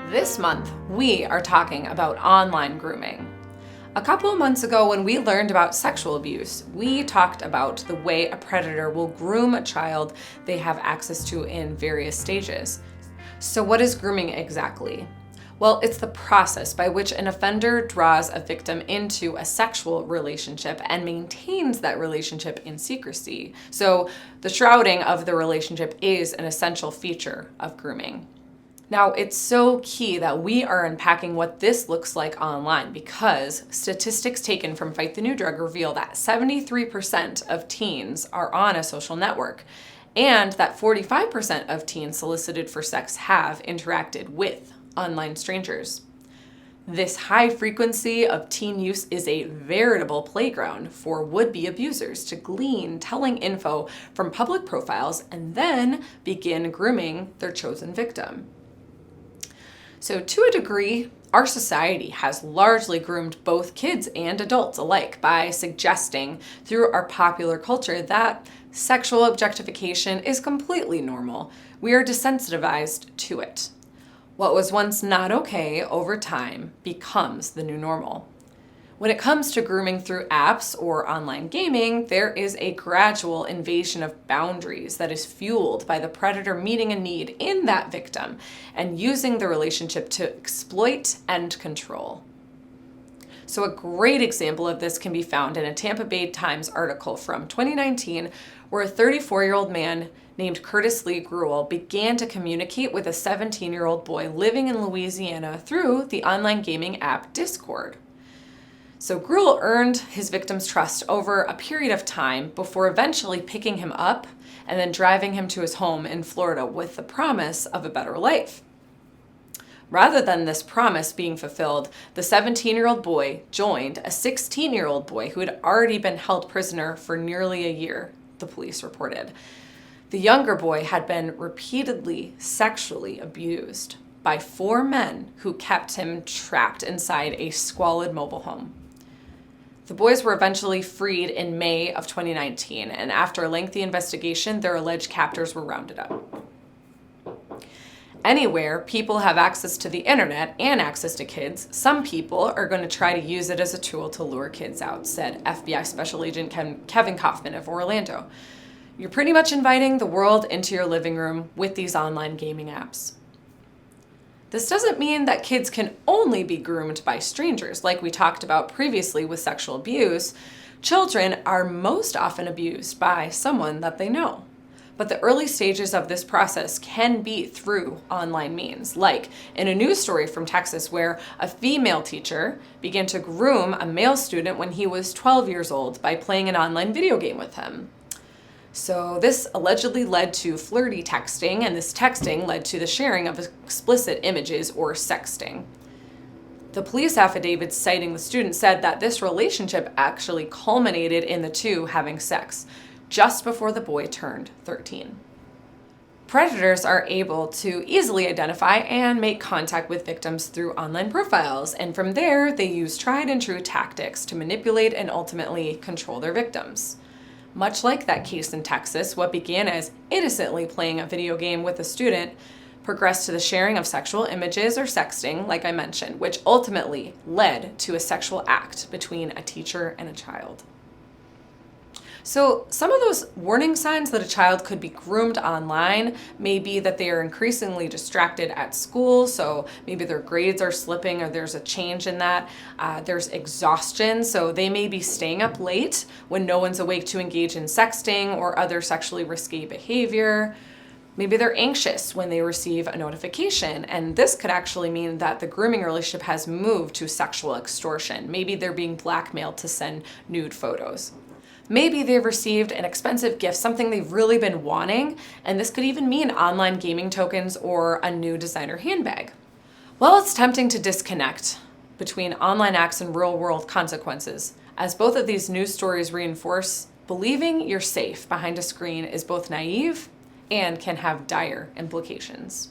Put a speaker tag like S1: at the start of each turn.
S1: This month, we are talking about online grooming. A couple of months ago, when we learned about sexual abuse, we talked about the way a predator will groom a child they have access to in various stages. So what is grooming exactly? Well, it's the process by which an offender draws a victim into a sexual relationship and maintains that relationship in secrecy. So the shrouding of the relationship is an essential feature of grooming. Now, it's so key that we are unpacking what this looks like online because statistics taken from Fight the New Drug reveal that 73% of teens are on a social network and that 45% of teens solicited for sex have interacted with online strangers. This high frequency of teen use is a veritable playground for would-be abusers to glean telling info from public profiles and then begin grooming their chosen victim. So to a degree, our society has largely groomed both kids and adults alike by suggesting through our popular culture that sexual objectification is completely normal. We are desensitized to it. What was once not okay over time becomes the new normal. When it comes to grooming through apps or online gaming, there is a gradual invasion of boundaries that is fueled by the predator meeting a need in that victim and using the relationship to exploit and control. So a great example of this can be found in a Tampa Bay Times article from 2019, where a 34-year-old man named Curtis Lee Gruel began to communicate with a 17-year-old boy living in Louisiana through the online gaming app Discord. So Gruel earned his victim's trust over a period of time before eventually picking him up and then driving him to his home in Florida with the promise of a better life. Rather than this promise being fulfilled, the 17-year-old boy joined a 16-year-old boy who had already been held prisoner for nearly a year, the police reported. The younger boy had been repeatedly sexually abused by 4 men who kept him trapped inside a squalid mobile home. The boys were eventually freed in May of 2019, and after a lengthy investigation, their alleged captors were rounded up. Anywhere people have access to the internet and access to kids, some people are going to try to use it as a tool to lure kids out, said FBI Special Agent Kevin Kaufman of Orlando. You're pretty much inviting the world into your living room with these online gaming apps. This doesn't mean that kids can only be groomed by strangers, like we talked about previously with sexual abuse. Children are most often abused by someone that they know. But the early stages of this process can be through online means, like in a news story from Texas where a female teacher began to groom a male student when he was 12 years old by playing an online video game with him. So this allegedly led to flirty texting, and this texting led to the sharing of explicit images or sexting. The police affidavit citing the student said that this relationship actually culminated in the two having sex just before the boy turned 13. Predators are able to easily identify and make contact with victims through online profiles, and from there they use tried and true tactics to manipulate and ultimately control their victims. Much like that case in Texas, what began as innocently playing a video game with a student progressed to the sharing of sexual images or sexting, like I mentioned, which ultimately led to a sexual act between a teacher and a child. So some of those warning signs that a child could be groomed online may be that they are increasingly distracted at school, so maybe their grades are slipping or there's a change in that. There's exhaustion, so they may be staying up late when no one's awake to engage in sexting or other sexually risky behavior. Maybe they're anxious when they receive a notification, and this could actually mean that the grooming relationship has moved to sexual extortion. Maybe they're being blackmailed to send nude photos. Maybe they've received an expensive gift, something they've really been wanting, and this could even mean online gaming tokens or a new designer handbag. Well, it's tempting to disconnect between online acts and real-world consequences, as both of these news stories reinforce believing you're safe behind a screen is both naive and can have dire implications.